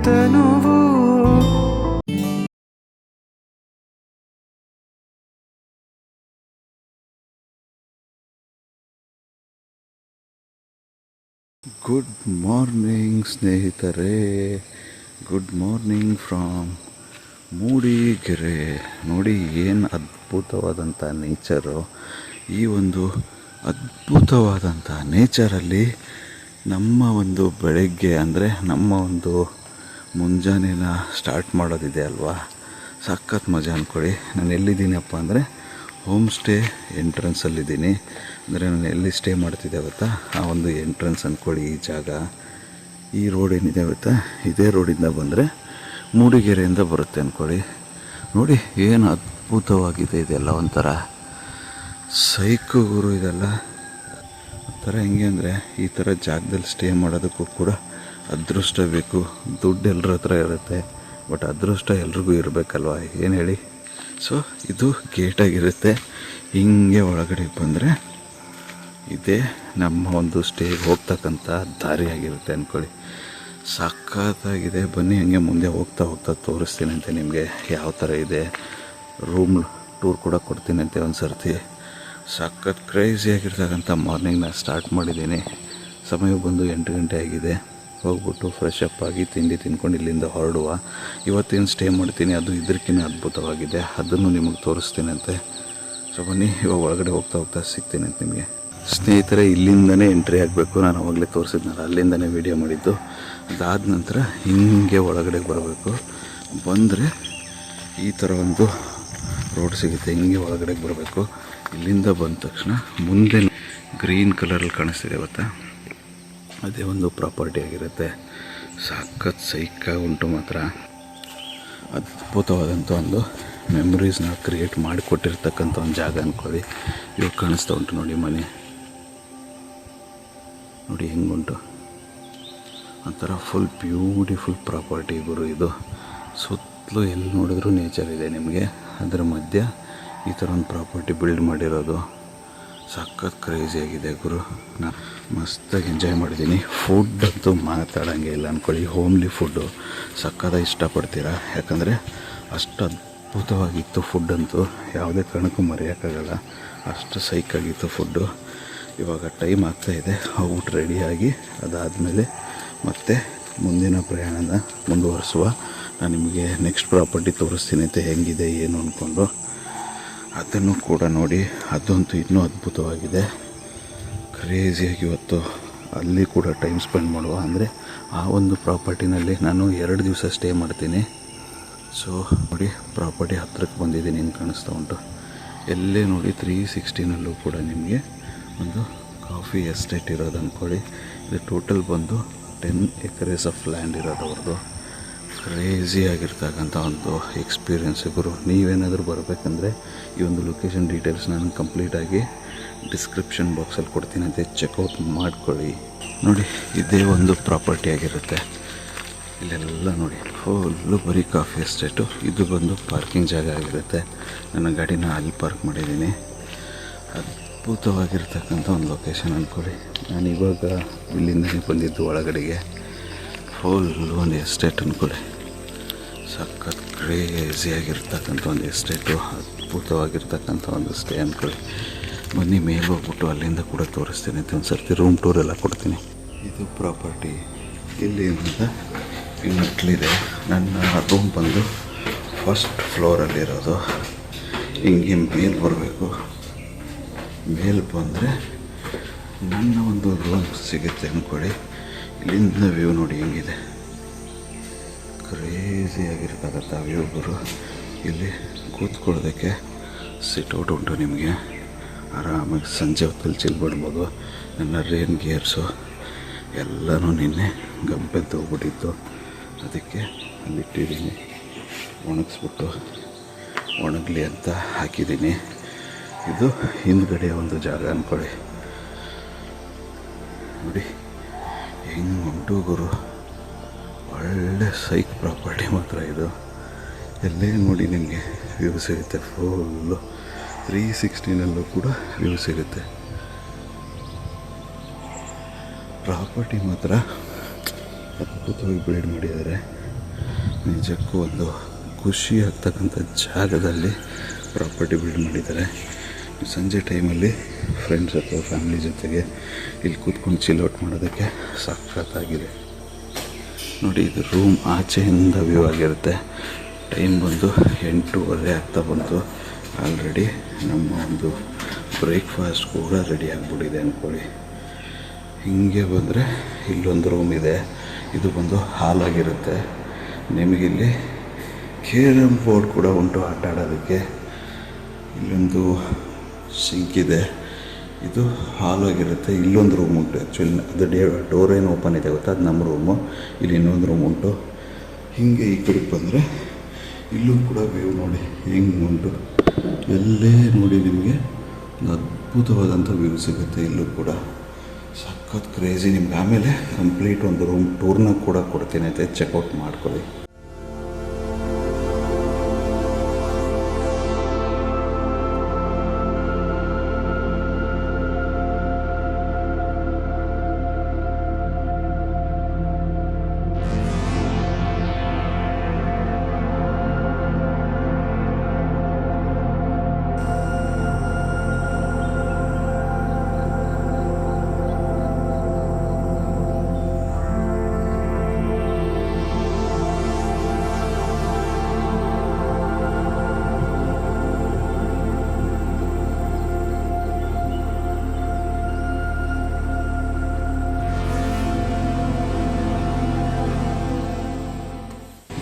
ತನುವು. Good morning ಸ್ನೇಹಿತರೆ, good morning from Mudigere. ನೋಡಿ ಏನು ಅದ್ಭುತವಾದಂಥ ನೇಚರು. ಈ ಒಂದು ಅದ್ಭುತವಾದಂಥ ನೇಚರಲ್ಲಿ ನಮ್ಮ ಒಂದು ಬೆಳಗ್ಗೆ ಅಂದರೆ ನಮ್ಮ ಒಂದು ಮುಂಜಾನೆನ ಸ್ಟಾರ್ಟ್ ಮಾಡೋದಿದೆ ಅಲ್ವಾ, ಸಖತ್ ಮಜಾ ಅಂದ್ಕೊಳ್ಳಿ. ನಾನು ಎಲ್ಲಿದ್ದೀನಪ್ಪ ಅಂದರೆ ಹೋಮ್ ಸ್ಟೇ ಎಂಟ್ರೆನ್ಸಲ್ಲಿದ್ದೀನಿ. ಅಂದರೆ ನಾನು ಎಲ್ಲಿ ಸ್ಟೇ ಮಾಡ್ತಿದ್ದೆ ಗೊತ್ತಾ, ಆ ಒಂದು ಎಂಟ್ರೆನ್ಸ್ ಅಂದ್ಕೊಳ್ಳಿ ಈ ಜಾಗ. ಈ ರೋಡ್ ಏನಿದೆ ಗೊತ್ತಾ, ಇದೇ ರೋಡಿಂದ ಬಂದರೆ ಮೂಡಿಗೆರೆಯಿಂದ ಬರುತ್ತೆ ಅಂದ್ಕೊಳ್ಳಿ. ನೋಡಿ ಏನು ಅದ್ಭುತವಾಗಿದೆ ಇದೆಲ್ಲ, ಒಂಥರ ಸೈಕು ಗುರು ಇದೆಲ್ಲ. ಒಂಥರ ಹೆಂಗೆ ಅಂದರೆ ಈ ಥರ ಜಾಗದಲ್ಲಿ ಸ್ಟೇ ಮಾಡೋದಕ್ಕೂ ಕೂಡ ಅದೃಷ್ಟ ಬೇಕು. ದುಡ್ಡು ಎಲ್ಲರ ಹತ್ರ ಇರುತ್ತೆ, ಬಟ್ ಅದೃಷ್ಟ ಎಲ್ರಿಗೂ ಇರಬೇಕಲ್ವ, ಏನು ಹೇಳಿ. ಸೊ ಇದು ಗೇಟಾಗಿರುತ್ತೆ. ಹಿಂಗೆ ಒಳಗಡೆ ಬಂದರೆ ಇದೇ ನಮ್ಮ ಒಂದು ಸ್ಟೇಗೆ ಹೋಗ್ತಕ್ಕಂಥ ದಾರಿಯಾಗಿರುತ್ತೆ ಅಂದ್ಕೊಳ್ಳಿ. ಸಖತ್ತಾಗಿದೆ. ಬನ್ನಿ ಹಂಗೆ ಮುಂದೆ ಹೋಗ್ತಾ ಹೋಗ್ತಾ ತೋರಿಸ್ತೀನಿ ಅಂತೆ ನಿಮಗೆ ಯಾವ ಥರ ಇದೆ. ರೂಮ್ ಟೂರ್ ಕೂಡ ಕೊಡ್ತೀನಿ ಅಂತೆ ಒಂದು ಸರ್ತಿ. ಸಖತ್ ಕ್ರೇಜಿಯಾಗಿರ್ತಕ್ಕಂಥ ಮಾರ್ನಿಂಗ್ನ ಸ್ಟಾರ್ಟ್ ಮಾಡಿದ್ದೀನಿ. ಸಮಯ ಬಂದು 8 ಗಂಟೆ ಆಗಿದೆ. ಹೋಗ್ಬಿಟ್ಟು ಫ್ರೆಶ್ ಅಪ್ ಆಗಿ ತಿಂಡಿ ತಿನ್ಕೊಂಡು ಇಲ್ಲಿಂದ ಹೊರಡುವ. ಇವತ್ತೇನು ಸ್ಟೇ ಮಾಡ್ತೀನಿ ಅದು ಇದಕ್ಕಿಂತ ಅದ್ಭುತವಾಗಿದೆ, ಅದನ್ನು ನಿಮಗೆ ತೋರಿಸ್ತೀನಿ ಅಂತೆ. ಸೊ ಬನ್ನಿ ಇವಾಗ ಒಳಗಡೆ ಹೋಗ್ತಾ ಹೋಗ್ತಾ ಸಿಗ್ತೀನಿ ಅಂತ ನಿಮಗೆ. ಸ್ನೇಹಿತರೆ, ಇಲ್ಲಿಂದನೇ ಎಂಟ್ರಿ ಆಗಬೇಕು. ನಾನು ಅವಾಗಲೇ ತೋರಿಸಿದ್ನಲ್ಲ, ಅಲ್ಲಿಂದನೇ ವೀಡಿಯೋ ಮಾಡಿದ್ದು. ಅದಾದ ನಂತರ ಹಿಂಗೆ ಒಳಗಡೆ ಬರಬೇಕು. ಬಂದರೆ ಈ ಥರ ಒಂದು ರೋಡ್ ಸಿಗುತ್ತೆ, ಹಿಂಗೆ ಒಳಗಡೆ ಬರಬೇಕು. ಇಲ್ಲಿಂದ ಬಂದ ತಕ್ಷಣ ಮುಂದೆ ಗ್ರೀನ್ ಕಲರಲ್ಲಿ ಕಾಣಿಸ್ತಿದೆ ಗೊತ್ತಾ, ಅದೇ ಒಂದು ಪ್ರಾಪರ್ಟಿ ಆಗಿರುತ್ತೆ. ಸಖತ್ ಸೈಕಾಗಿ ಉಂಟು ಮಾತ್ರ. ಅದ್ಭುತವಾದಂಥ ಒಂದು ಮೆಮೊರೀಸ್ನ ಕ್ರಿಯೇಟ್ ಮಾಡಿಕೊಟ್ಟಿರ್ತಕ್ಕಂಥ ಒಂದು ಜಾಗ ಅಂದ್ಕೊಳ್ಳಿ. ಇವಾಗ ಕಾಣಿಸ್ತಾ ಉಂಟು ನೋಡಿ ಮನೆ, ನೋಡಿ ಹೆಂಗುಂಟು. ಒಂಥರ ಫುಲ್ ಬ್ಯೂಟಿಫುಲ್ ಪ್ರಾಪರ್ಟಿ ಗುರು ಇದು. ಸುತ್ತಲೂ ಎಲ್ಲಿ ನೋಡಿದ್ರೂ ನೇಚರ್ ಇದೆ ನಿಮಗೆ. ಅದರ ಮಧ್ಯೆ ಈ ಥರ ಒಂದು ಪ್ರಾಪರ್ಟಿ ಬಿಲ್ಡ್ ಮಾಡಿರೋದು ಸಖತ್ ಕ್ರೇಜಿಯಾಗಿದೆ ಗುರು. ನಾನು ಮಸ್ತಾಗಿ ಎಂಜಾಯ್ ಮಾಡಿದ್ದೀನಿ. ಫುಡ್ ಅಂತೂ ಮಾತಾಡೋಂಗೆ ಇಲ್ಲ ಅಂದ್ಕೊಳ್ಳಿ. ಹೋಮ್ಲಿ ಫುಡ್ಡು ಸಖತ್ತಾಗಿ ಇಷ್ಟಪಡ್ತೀರಾ, ಯಾಕಂದರೆ ಅಷ್ಟು ಅದ್ಭುತವಾಗಿತ್ತು ಫುಡ್ಡಂತೂ. ಯಾವುದೇ ಕಾರಣಕ್ಕೂ ಮರೆಯೋಕ್ಕಾಗಲ್ಲ, ಅಷ್ಟು ಸೈಕಾಗಿತ್ತು ಫುಡ್ಡು. ಇವಾಗ ಟೈಮ್ ಆಗ್ತಾಯಿದೆ, ಔಟ್ ರೆಡಿಯಾಗಿ ಅದಾದಮೇಲೆ ಮತ್ತೆ ಮುಂದಿನ ಪ್ರಯಾಣನ ಮುಂದುವರಿಸುವ. ನಾನು ನಿಮಗೆ ನೆಕ್ಸ್ಟ್ ಪ್ರಾಪರ್ಟಿ ತೋರಿಸ್ತೀನಿ ಅಂತ ಹೆಂಗಿದೆ ಏನು ಅಂದ್ಕೊಂಡು, ಅದನ್ನು ಕೂಡ ನೋಡಿ. ಅದಂತೂ ಇನ್ನೂ ಅದ್ಭುತವಾಗಿದೆ. ಕ್ರೇಜಿಯಾಗಿ ಇವತ್ತು ಅಲ್ಲಿ ಕೂಡ ಟೈಮ್ ಸ್ಪೆಂಡ್ ಮಾಡುವ. ಅಂದರೆ ಆ ಒಂದು ಪ್ರಾಪರ್ಟಿನಲ್ಲಿ ನಾನು 2 ದಿವಸ ಸ್ಟೇ ಮಾಡ್ತೀನಿ. ಸೊ ನೋಡಿ, ಪ್ರಾಪರ್ಟಿ ಹತ್ರಕ್ಕೆ ಬಂದಿದ್ದೀನಿ, ಏನು ಕಾಣಿಸ್ತಾ ಉಂಟು. ಎಲ್ಲೇ ನೋಡಿ 360ನಲ್ಲೂ ಕೂಡ ನಿಮಗೆ ಒಂದು ಕಾಫಿ ಎಸ್ಟೇಟ್ ಇರೋದು ಅಂದ್ಕೊಳ್ಳಿ. ಇದು ಟೋಟಲ್ ಬಂದು 10 ಎಕರೆಸ್ ಆಫ್ ಲ್ಯಾಂಡ್ ಇರೋದು ಅವ್ರದ್ದು. ಕ್ರೇಜಿಯಾಗಿರ್ತಕ್ಕಂಥ ಒಂದು ಎಕ್ಸ್ಪೀರಿಯೆನ್ಸ್ ಗುರು. ನೀವೇನಾದರೂ ಬರಬೇಕಂದ್ರೆ ಈ ಒಂದು ಲೊಕೇಶನ್ ಡೀಟೇಲ್ಸ್ ನಾನು ಕಂಪ್ಲೀಟಾಗಿ ಡಿಸ್ಕ್ರಿಪ್ಷನ್ ಬಾಕ್ಸಲ್ಲಿ ಕೊಡ್ತೀನಿ ಅಂತ ಚೆಕ್ಔಟ್ ಮಾಡ್ಕೊಳ್ಳಿ. ನೋಡಿ, ಇದೇ ಒಂದು ಪ್ರಾಪರ್ಟಿ ಆಗಿರುತ್ತೆ. ಇಲ್ಲೆಲ್ಲ ನೋಡಿ ಫುಲ್ಲು ಬರೀ ಕಾಫಿ ಎಸ್ಟೇಟು. ಇದು ಬಂದು ಪಾರ್ಕಿಂಗ್ ಜಾಗ ಆಗಿರುತ್ತೆ. ನನ್ನ ಗಾಡಿನ ಅಲ್ಲಿ ಪಾರ್ಕ್ ಮಾಡಿದ್ದೀನಿ. ಅದ್ಭುತವಾಗಿರ್ತಕ್ಕಂಥ ಒಂದು ಲೊಕೇಶನ್ ಅಂದ್ಕೊಳ್ಳಿ. ನಾನು ಇವಾಗ ಇಲ್ಲಿಂದನೇ ಬಂದಿದ್ದು ಒಳಗಡೆಗೆ. ಫುಲ್ಲು ಒಂದು ಎಸ್ಟೇಟ್ ಅಂದ್ಕೊಳ್ಳಿ. ಸಖತ್ ಕ್ರೇಜಿಯಾಗಿರ್ತಕ್ಕಂಥ ಒಂದು ಎಸ್ಟೇಟು, ಅದ್ಭುತವಾಗಿರ್ತಕ್ಕಂಥ ಒಂದು ಸ್ಟೇ ಅಂದ್ಕೊಳ್ಳಿ. ಬನ್ನಿ ಮೇಲೆ ಹೋಗ್ಬಿಟ್ಟು ಅಲ್ಲಿಂದ ಕೂಡ ತೋರಿಸ್ತೀನಿ ಅಂತ ಒಂದು ಸರ್ತಿ ರೂಮ್ ಟೂರ್ ಎಲ್ಲ ಕೊಡ್ತೀನಿ. ಇದು ಪ್ರಾಪರ್ಟಿ ಇಲ್ಲಿಂದ ಮೆಟ್ಲಿದೆ. ನನ್ನ ರೂಮ್ ಬಂದು ಫಸ್ಟ್ ಫ್ಲೋರಲ್ಲಿರೋದು. ಹಿಂಗೆ ಮೇಲೆ ಬರಬೇಕು. ಮೇಲೆ ಬಂದರೆ ನನ್ನ ಒಂದು ರೂಮ್ ಸಿಗುತ್ತೆ ಅಂದ್ಕೊಳ್ಳಿ. ಇಲ್ಲಿಂದ ವ್ಯೂ ನೋಡಿ ಹೆಂಗಿದೆ, ಕ್ರೇಜಿಯಾಗಿರ್ತಕ್ಕಂಥ ವ್ಯೂ ಗುರು. ಇಲ್ಲಿ ಕೂತ್ಕೊಳ್ಳೋದಕ್ಕೆ ಸಿಟ್ಔಟ್ ಉಂಟು ನಿಮಗೆ. ಆರಾಮಾಗಿ ಸಂಜೆ ಹೊತ್ತಲ್ಲಿ ಚಿಲ್ ಮಾಡ್ಬೋದು. ನನ್ನ ರೇನ್ ಗೇರ್ಸು ಎಲ್ಲನೂ ನಿನ್ನೆ ಗಂಪೆದ್ದು ಹೋಗ್ಬಿಟ್ಟಿತ್ತು, ಅದಕ್ಕೆ ಅಲ್ಲಿಟ್ಟಿದ್ದೀನಿ. ಒಣಗಿಸ್ಬಿಟ್ಟು ಒಣಗಲಿ ಅಂತ ಹಾಕಿದ್ದೀನಿ. ಇದು ಹಿಂದ್ಗಡೆ ಒಂದು ಜಾಗ ಅಂದ್ಕೊಳ್ಳಿ. ನೋಡಿ ಹೆಂಗೆ ಉಂಟು ಗುರು. ಒಳ್ಳೆ ಸೈಕ್ ಪ್ರಾಪರ್ಟಿ ಮಾತ್ರ ಇದು. ಎಲ್ಲೇ ನೋಡಿ ನಿಮಗೆ ವ್ಯೂ ಸಿಗುತ್ತೆ. ಫುಲ್ಲು 360ನಲ್ಲೂ ಕೂಡ ವ್ಯೂ ಸಿಗುತ್ತೆ. ಪ್ರಾಪರ್ಟಿ ಮಾತ್ರ ಅದ್ಭುತವಾಗಿ ಬಿಲ್ಡ್ ಮಾಡಿದ್ದಾರೆ. ನಿಜಕ್ಕೂ ಒಂದು ಖುಷಿ ಆಗ್ತಕ್ಕಂಥ ಜಾಗದಲ್ಲಿ ಪ್ರಾಪರ್ಟಿ ಬಿಲ್ಡ್ ಮಾಡಿದ್ದಾರೆ. ಸಂಜೆ ಟೈಮಲ್ಲಿ ಫ್ರೆಂಡ್ಸ್ ಅಥವಾ ಫ್ಯಾಮಿಲಿ ಜೊತೆಗೆ ಇಲ್ಲಿ ಕೂತ್ಕೊಂಡು ಚಿಲ್ಔಟ್ ಮಾಡೋದಕ್ಕೆ ಸಖತ್ತಾಗಿದೆ. ನೋಡಿ, ಇದು ರೂಮ್ ಆಚೆಯಿಂದ ವ್ಯೂ ಆಗಿರುತ್ತೆ. ಟೈಮ್ ಬಂದು 8:30 ಆಗ್ತಾ ಬಂತು. ಆಲ್ರೆಡಿ ನಮ್ಮ ಒಂದು ಬ್ರೇಕ್ಫಾಸ್ಟ್ ಕೂಡ ರೆಡಿ ಆಗಿಬಿಟ್ಟಿದೆ ಅಂದ್ಕೊಳ್ಳಿ. ಹೀಗೆ ಬಂದರೆ ಇಲ್ಲೊಂದು ರೂಮ್ ಇದೆ. ಇದು ಬಂದು ಹಾಲಾಗಿರುತ್ತೆ. ನಿಮಗಿಲ್ಲಿ ಕೇರಮ್ ಬೋರ್ಡ್ ಕೂಡ ಉಂಟು ಆಟ ಆಡೋದಕ್ಕೆ. ಇಲ್ಲೊಂದು ಸಿಂಕ್ ಇದೆ. ಇದು ಹಾಲಾಗಿರುತ್ತೆ. ಇಲ್ಲೊಂದು ರೂಮ್ ಉಂಟು. ಆ್ಯಕ್ಚುಲಿ ಅದು ಡೋರ್ ಏನು ಓಪನ್ ಇದೆ ಗೊತ್ತಾ, ಅದು ನಮ್ಮ ರೂಮು. ಇಲ್ಲಿ ಇನ್ನೊಂದು ರೂಮ್ ಉಂಟು. ಹೀಗೆ ಈ ಕಡೆಗೆ ಬಂದರೆ ಇಲ್ಲೂ ಕೂಡ ವ್ಯೂ ನೋಡಿ ಹೆಂಗೆ ಉಂಟು. ಎಲ್ಲೇ ನೋಡಿ ನಿಮಗೆ ಒಂದು ಅದ್ಭುತವಾದಂಥ ವ್ಯೂ ಸಿಗುತ್ತೆ. ಇಲ್ಲೂ ಕೂಡ ಸಖತ್ ಕ್ರೇಜಿ. ನಿಮ್ಗೆ ಆಮೇಲೆ ಕಂಪ್ಲೀಟ್ ಒಂದು ರೂಮ್ ಟೂರ್ನ ಕೂಡ ಕೊಡ್ತೀನಿ ಅಂತ ಚೆಕ್ಔಟ್ ಮಾಡ್ಕೊಳ್ಳಿ.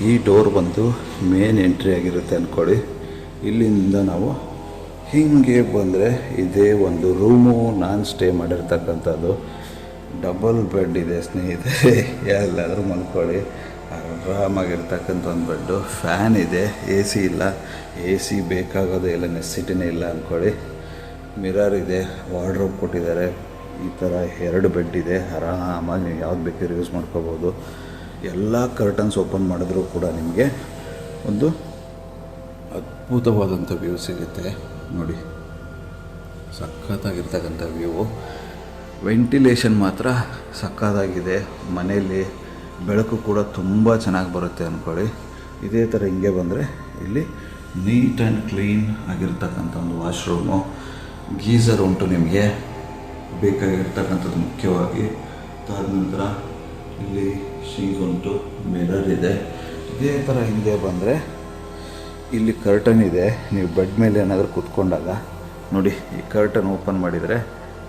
ಈ ಡೋರ್ ಬಂದು ಮೇನ್ ಎಂಟ್ರಿ ಆಗಿರುತ್ತೆ ಅಂದ್ಕೊಳ್ಳಿ. ಇಲ್ಲಿಂದ ನಾವು ಹೀಗೆ ಬಂದರೆ ಇದೇ ಒಂದು ರೂಮು. ನಾನು ಸ್ಟೇ ಮಾಡಿರ್ತಕ್ಕಂಥದ್ದು ಡಬಲ್ ಬೆಡ್ ಇದೆ ಸ್ನೇಹಿತರೆ. ಎಲ್ಲಾದರೂ ಮಲ್ಕೊಳ್ಳಿ, ಆರಾಮಾಗಿರ್ತಕ್ಕಂಥ ಒಂದು ಬೆಡ್ಡು. ಫ್ಯಾನ್ ಇದೆ, ಎ ಸಿ ಇಲ್ಲ. ಎ ಸಿ ಬೇಕಾಗೋದು ಎಲ್ಲ ನೆಸಿಟಿನೇ ಇಲ್ಲ ಅಂದ್ಕೊಳ್ಳಿ. ಮಿರರ್ ಇದೆ, ವಾರ್ಡ್ರೋಬ್ ಕೊಟ್ಟಿದ್ದಾರೆ. ಈ ಥರ 2 ಬೆಡ್ ಇದೆ. ಆರಾಮಾಗಿ ನೀವು ಯಾವ್ದು ಬೇಕಾದ್ರೂ ಯೂಸ್ ಮಾಡ್ಕೋಬೋದು. ಎಲ್ಲ ಕರ್ಟನ್ಸ್ ಓಪನ್ ಮಾಡಿದ್ರೂ ಕೂಡ ನಿಮಗೆ ಒಂದು ಅದ್ಭುತವಾದಂಥ ವ್ಯೂ ಸಿಗುತ್ತೆ. ನೋಡಿ, ಸಖತ್ತಾಗಿರ್ತಕ್ಕಂಥ ವ್ಯೂ. ವೆಂಟಿಲೇಷನ್ ಮಾತ್ರ ಸಖತ್ತಾಗಿದೆ. ಮನೆಯಲ್ಲಿ ಬೆಳಕು ಕೂಡ ತುಂಬ ಚೆನ್ನಾಗಿ ಬರುತ್ತೆ ಅಂದ್ಕೊಳ್ಳಿ. ಇದೇ ಥರ ಹಿಂಗೆ ಬಂದರೆ ಇಲ್ಲಿ ನೀಟ್ ಆ್ಯಂಡ್ ಕ್ಲೀನ್ ಆಗಿರ್ತಕ್ಕಂಥ ಒಂದು ವಾಶ್ರೂಮು. ಗೀಝರ್ ಉಂಟು ನಿಮಗೆ ಬೇಕಾಗಿರ್ತಕ್ಕಂಥದ್ದು ಮುಖ್ಯವಾಗಿ. ಅದಾದ ನಂತರ ಇಲ್ಲಿ ಸಿಂಕ್ ಉಂಟು, ಮಿರರ್ ಇದೆ. ಇದೇ ಥರ ಹಿಂದೆ ಬಂದರೆ ಇಲ್ಲಿ ಕರ್ಟನ್ ಇದೆ. ನೀವು ಬೆಡ್ ಮೇಲೆ ಏನಾದರೂ ಕೂತ್ಕೊಂಡಾಗ ನೋಡಿ, ಈ ಕರ್ಟನ್ ಓಪನ್ ಮಾಡಿದರೆ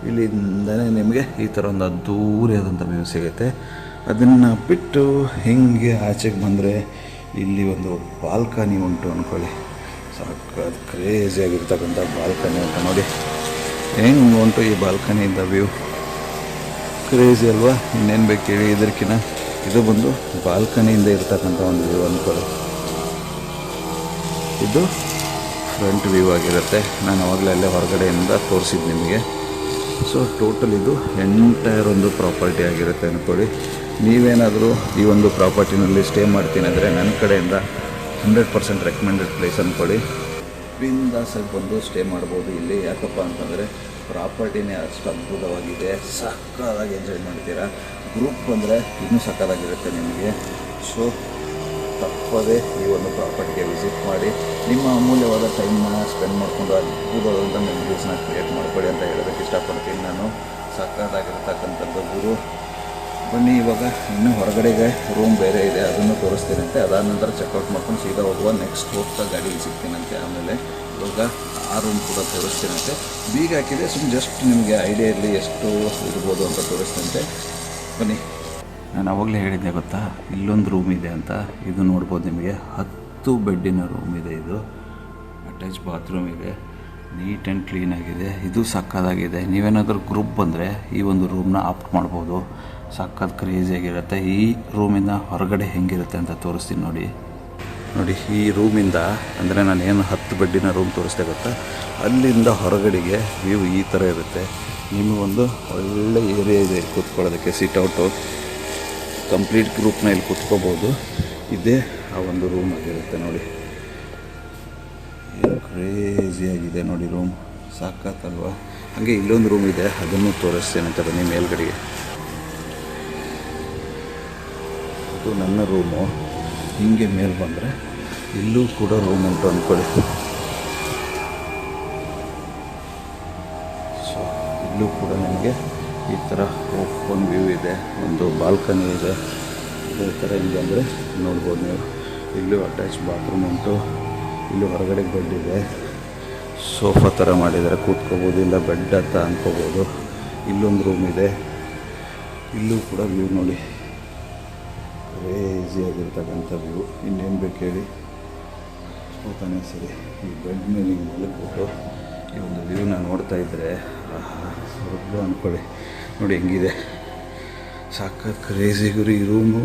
ಇಲ್ಲಿಂದನೇ ನಿಮಗೆ ಈ ಥರ ಒಂದು ಅದ್ದೂರಿಯಾದಂಥ ವ್ಯೂ ಸಿಗುತ್ತೆ. ಅದನ್ನು ಬಿಟ್ಟು ಹಿಂಗೆ ಆಚೆಗೆ ಬಂದರೆ ಇಲ್ಲಿ ಒಂದು ಬಾಲ್ಕನಿ ಉಂಟು ಅಂದ್ಕೊಳ್ಳಿ. ಸಖತ್ ಕ್ರೇಜಿಯಾಗಿರ್ತಕ್ಕಂಥ ಬಾಲ್ಕನಿ ಉಂಟು. ನೋಡಿ ಹೆಂಗೆ ಉಂಟು ಈ ಬಾಲ್ಕನಿಯಿಂದ ವ್ಯೂ. ಕ್ರೇಜಿ ಅಲ್ವಾ? ಇನ್ನೇನು ಬೇಕು ಹೇಳಿ ಇದಕ್ಕಿಂತ. ಇದು ಬಂದು ಬಾಲ್ಕನಿಯಿಂದ ಇರ್ತಕ್ಕಂಥ ಒಂದು ವ್ಯೂ ಅಂದ್ಕೊಳ್ಳಿ. ಇದು ಫ್ರಂಟ್ ವ್ಯೂ ಆಗಿರುತ್ತೆ. ನಾನು ಆವಾಗಲೇ ಅಲ್ಲೇ ಹೊರಗಡೆಯಿಂದ ತೋರಿಸಿದ್ದು ನಿಮಗೆ. ಸೊ ಟೋಟಲ್ ಇದು ಎಂಟೈರ್ ಒಂದು ಪ್ರಾಪರ್ಟಿ ಆಗಿರುತ್ತೆ ಅಂದ್ಕೊಳ್ಳಿ. ನೀವೇನಾದರೂ ಈ ಒಂದು ಪ್ರಾಪರ್ಟಿನಲ್ಲಿ ಸ್ಟೇ ಮಾಡ್ತೀನಿ ಅಂದರೆ ನನ್ನ ಕಡೆಯಿಂದ 100% ರೆಕಮೆಂಡೆಡ್ ಪ್ಲೇಸ್ ಅಂದ್ಕೊಳ್ಳಿ. ಬಿಂದಾಸಾಗಿ ಬಂದು ಸ್ಟೇ ಮಾಡ್ಬೋದು ಇಲ್ಲಿ. ಯಾಕಪ್ಪ ಅಂತಂದರೆ ಪ್ರಾಪರ್ಟಿನೇ ಅಷ್ಟು ಅದ್ಭುತವಾಗಿದೆ. ಸಕ್ಕತ್ತಾಗಿ ಎಂಜಾಯ್ ಮಾಡ್ತೀರಾ. ಗ್ರೂಪ್ ಬಂದರೆ ಇನ್ನೂ ಸಕ್ಕತ್ತಾಗಿರುತ್ತೆ ನಿಮಗೆ. ಸೊ ತಪ್ಪದೇ ಈ ಒಂದು ಪ್ರಾಪರ್ಟಿಗೆ ವಿಸಿಟ್ ಮಾಡಿ ನಿಮ್ಮ ಅಮೂಲ್ಯವಾದ ಟೈಮ್ನ ಸ್ಪೆಂಡ್ ಮಾಡಿಕೊಂಡು ಅದ್ಭುತವಾದಂಥ ಮೆಮರೀಸ್ನ ಕ್ರಿಯೇಟ್ ಮಾಡ್ಕೊಳ್ಳಿ ಅಂತ ಹೇಳೋದಕ್ಕೆ ಇಷ್ಟಪಡ್ತೀನಿ ನಾನು. ಸಕ್ಕತ್ತಾಗಿರ್ತಕ್ಕಂಥದ್ದು ಗುರು. ಬನ್ನಿ, ಇವಾಗ ಇನ್ನೂ ಹೊರಗಡೆಗೆ ರೂಮ್ ಬೇರೆ ಇದೆ, ಅದನ್ನು ತೋರಿಸ್ತೀನಂತೆ. ಅದಾದ ನಂತರ ಚೆಕ್ಔಟ್ ಮಾಡ್ಕೊಂಡು ಸೀದಾ ಹೋಗುವ. ನೆಕ್ಸ್ಟ್ ಹೋಗ್ತಾ ಗಾಡಿಗೆ ಸಿಗ್ತೀನಂತೆ. ಆಮೇಲೆ ಇವಾಗ ಆ ರೂಮ್ ಕೂಡ ತೋರಿಸ್ತೀನಂತೆ. ಬೀಗ ಹಾಕಿದೆ, ಜಸ್ಟ್ ನಿಮಗೆ ಐಡಿಯಾ ಇರಲಿ ಎಷ್ಟು ಇರ್ಬೋದು ಅಂತ ತೋರಿಸ್ತಂತೆ. ಬನ್ನಿ. ನಾನು ಆವಾಗಲೇ ಹೇಳಿದ್ದೆ ಗೊತ್ತಾ, ಇಲ್ಲೊಂದು ರೂಮ್ ಇದೆ ಅಂತ. ಇದು ನೋಡ್ಬೋದು ನಿಮಗೆ 10 ಬೆಡ್ಡಿನ ರೂಮ್ ಇದೆ. ಇದು ಅಟ್ಯಾಚ್ ಬಾತ್ರೂಮ್ ಇದೆ. ನೀಟ್ ಆ್ಯಂಡ್ ಕ್ಲೀನಾಗಿದೆ. ಇದು ಸಕ್ಕತ್ತಾಗಿದೆ. ನೀವೇನಾದರೂ ಗ್ರೂಪ್ ಬಂದರೆ ಈ ಒಂದು ರೂಮ್ನ ಆಪ್ಟ್ ಮಾಡ್ಬೋದು. ಸಕ್ಕತ್ ಕ್ರೇಜಿಯಾಗಿರುತ್ತೆ. ಈ ರೂಮಿಂದ ಹೊರಗಡೆ ಹೆಂಗಿರುತ್ತೆ ಅಂತ ತೋರಿಸ್ತೀನಿ ನೋಡಿ. ನೋಡಿ, ಈ ರೂಮಿಂದ ಅಂದರೆ ನಾನು ಏನು 10 ಬೆಡ್ಡಿನ ರೂಮ್ ತೋರಿಸ್ದೆ ಗೊತ್ತಾ, ಅಲ್ಲಿಂದ ಹೊರಗಡೆಗೆ ವ್ಯೂ ಈ ಥರ ಇರುತ್ತೆ. ನಿಮಗೊಂದು ಒಳ್ಳೆ ಏರಿಯಾ ಇದೆ ಕೂತ್ಕೊಳ್ಳೋದಕ್ಕೆ. ಸಿಟ್ಔಟು ಕಂಪ್ಲೀಟ್ ಗ್ರೂಪ್ನ ಇಲ್ಲಿ ಕೂತ್ಕೋಬೋದು. ಇದೇ ಆ ಒಂದು ರೂಮ್ ಆಗಿರುತ್ತೆ ನೋಡಿ. ಏನು ಕ್ರೇಜಿಯಾಗಿದೆ ನೋಡಿ ರೂಮ್. ಸಾಕತ್ತಲ್ವ? ಹಾಗೆ ಇಲ್ಲೊಂದು ರೂಮ್ ಇದೆ, ಅದನ್ನು ತೋರಿಸ್ತೇನೆ ಅಂತ ಬನ್ನಿ ಮೇಲ್ಗಡೆಗೆ. ಇದು ನನ್ನ ರೂಮು. ಹಿಂಗೆ ಮೇಲೆ ಬಂದರೆ ಇಲ್ಲೂ ಕೂಡ ರೂಮ್ ಉಂಟು ಅಂದ್ಕೊಳ್ಳಿ. ಸೊ ಇಲ್ಲೂ ಕೂಡ ನಿಮಗೆ ಈ ಥರ ಓಪನ್ ವ್ಯೂ ಇದೆ, ಒಂದು ಬಾಲ್ಕನಿ ಇದೆ. ಇದೇ ಥರ ಹಿಂಗೆ ಅಂದರೆ ನೋಡ್ಬೋದು ನೀವು. ಇಲ್ಲೂ ಅಟ್ಯಾಚ್ ಬಾತ್ರೂಮ್ ಉಂಟು. ಇಲ್ಲೂ ಹೊರಗಡೆ ಬೆಡ್ ಇದೆ, ಸೋಫಾ ಥರ ಮಾಡಿದ್ದಾರೆ, ಕೂತ್ಕೋಬೋದು, ಇಲ್ಲ ಬೆಡ್ ಅಂತ ಅಂದ್ಕೋಬೋದು. ಇಲ್ಲೊಂದು ರೂಮ್ ಇದೆ. ಇಲ್ಲೂ ಕೂಡ ವ್ಯೂ ನೋಡಿ, ಕ್ರೇಜಿಯಾಗಿರ್ತಕ್ಕಂಥ ವ್ಯೂ. ಇನ್ನೇನು ಬೇಕು ಹೇಳಿ, ತಾನೇ ಸರಿ. ಈ ಬೆಡ್ ಮೇಲೆ ಹಿಂಗೆ ಮಲಗಿಬಿಟ್ಟು ಈ ಒಂದು ವ್ಯೂನ ನೋಡ್ತಾ ಇದ್ದರೆ ಸ್ವರ್ಗ ಅಂದ್ಕೊಳ್ಳಿ. ನೋಡಿ ಹೆಂಗಿದೆ, ಸಖತ್ ಕ್ರೇಜಿ ಗುರಿ ಈ ರೂಮು.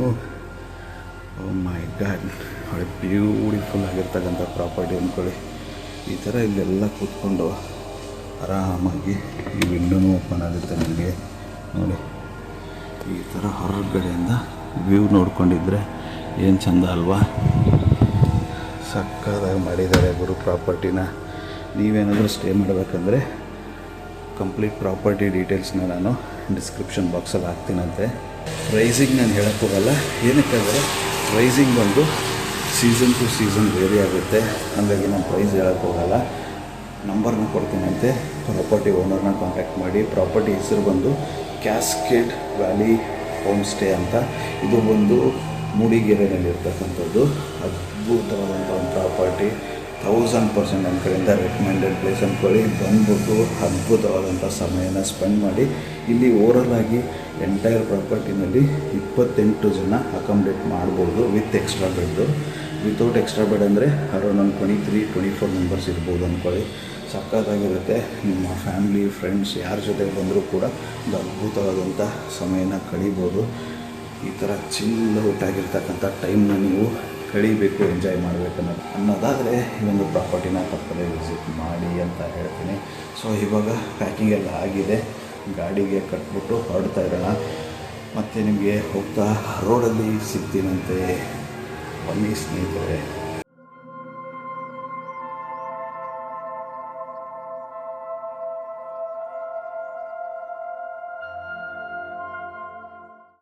ಓ ಮೈ ಗಾಡ್, ಒಳ್ಳೆ ಬ್ಯೂಟಿಫುಲ್ ಆಗಿರ್ತಕ್ಕಂಥ ಪ್ರಾಪರ್ಟಿ ಅಂದ್ಕೊಳ್ಳಿ. ಈ ಥರ ಇಲ್ಲೆಲ್ಲ ಕೂತ್ಕೊಂಡು ಆರಾಮಾಗಿ ಈ ವಿಂಡೋನೂ ಓಪನ್ ಆಗುತ್ತೆ ನಿಮಗೆ. ನೋಡಿ ಈ ಥರ ಹೊರಗಡೆಯಿಂದ ವ್ಯೂ ನೋಡ್ಕೊಂಡಿದ್ರೆ ಏನು ಚೆಂದ ಅಲ್ವಾ. ಸಕ್ಕದಾಗಿ ಮಾಡಿದ್ದಾರೆ ಗುರು ಪ್ರಾಪರ್ಟಿನ. ನೀವೇನಾದರೂ ಸ್ಟೇ ಮಾಡಬೇಕಂದ್ರೆ ಕಂಪ್ಲೀಟ್ ಪ್ರಾಪರ್ಟಿ ಡೀಟೇಲ್ಸ್ನ ನಾನು ಡಿಸ್ಕ್ರಿಪ್ಷನ್ ಬಾಕ್ಸಲ್ಲಿ ಹಾಕ್ತೀನಂತೆ. ಪ್ರೈಸಿಂಗ್ ನಾನು ಹೇಳಕ್ಕೆ ಹೋಗಲ್ಲ, ಏನಕ್ಕೆ ಅಂದರೆ ಪ್ರೈಸಿಂಗ್ ಬಂದು ಸೀಸನ್ ಟು ಸೀಸನ್ ವೇರಿ ಆಗುತ್ತೆ. ಹಾಗಾಗಿ ನಾನು ಪ್ರೈಸ್ ಹೇಳಕ್ಕೆ ಹೋಗಲ್ಲ. ನಂಬರ್ನ ಕೊಡ್ತೀನಂತೆ, ಪ್ರಾಪರ್ಟಿ ಓನರ್ನ ಕಾಂಟ್ಯಾಕ್ಟ್ ಮಾಡಿ. ಪ್ರಾಪರ್ಟಿ ಹೆಸರು ಬಂದು ಕ್ಯಾಸ್ಕೇಡ್ ವ್ಯಾಲಿ ಹೋಮ್ ಸ್ಟೇ ಅಂತ. ಇದು ಬಂದು ಮೂಡಿಗೆರೆಯಲ್ಲಿರ್ತಕ್ಕಂಥದ್ದು. ಅದ್ಭುತವಾದಂಥ ಒಂದು ಪ್ರಾಪರ್ಟಿ, 1000% ನನ್ನ ಕಡೆಯಿಂದ ರೆಕಮೆಂಡೆಡ್ ಪ್ಲೇಸ್ ಅಂದ್ಕೊಳ್ಳಿ. ಬಂದ್ಬಿಟ್ಟು ಅದ್ಭುತವಾದಂಥ ಸಮಯನ ಸ್ಪೆಂಡ್ ಮಾಡಿ. ಇಲ್ಲಿ ಓವರಾಲಾಗಿ ಎಂಟೈರ್ ಪ್ರಾಪರ್ಟಿನಲ್ಲಿ 28 ಜನ ಅಕಾಮಿಡೇಟ್ ಮಾಡ್ಬೋದು with extra bed. Without extra bed ಅಂದರೆ ಅರೌಂಡ್ ಒಂದು 23-24 ಮೆಂಬರ್ಸ್ ಇರ್ಬೋದು ಅಂದ್ಕೊಳ್ಳಿ. ಸಕ್ಕತ್ತಾಗಿರುತ್ತೆ. ನಿಮ್ಮ ಫ್ಯಾಮ್ಲಿ ಫ್ರೆಂಡ್ಸ್ ಯಾರ ಜೊತೆಗೆ ಬಂದರೂ ಕೂಡ ಒಂದು ಅದ್ಭುತವಾದಂಥ ಸಮಯನ ಕಳೀಬೋದು. ಈ ಥರ ಚಿಲ್ ಔಟ್ ಆಗಿರ್ತಕ್ಕಂಥ ಟೈಮ್ನ ನೀವು ಕಳೀಬೇಕು, ಎಂಜಾಯ್ ಮಾಡಬೇಕು ಅನ್ನೋದಾದರೆ ಈ ಒಂದು ಪ್ರಾಪರ್ಟಿನ ತಪ್ಪದೇ ವಿಸಿಟ್ ಮಾಡಿ ಅಂತ ಹೇಳ್ತೀನಿ. ಸೊ ಇವಾಗ ಪ್ಯಾಕಿಂಗ್ ಎಲ್ಲ ಆಗಿದೆ, ಗಾಡಿಗೆ ಕಟ್ಬಿಟ್ಟು ಹೊರಡ್ತಾ ಇರೋಣ. ಮತ್ತು ನಿಮಗೆ ಹೋಗ್ತಾ ರೋಡಲ್ಲಿ ಸಿಗ್ತೀನಂತೆ. ಬನ್ನಿ ಸ್ನೇಹಿತರೆ.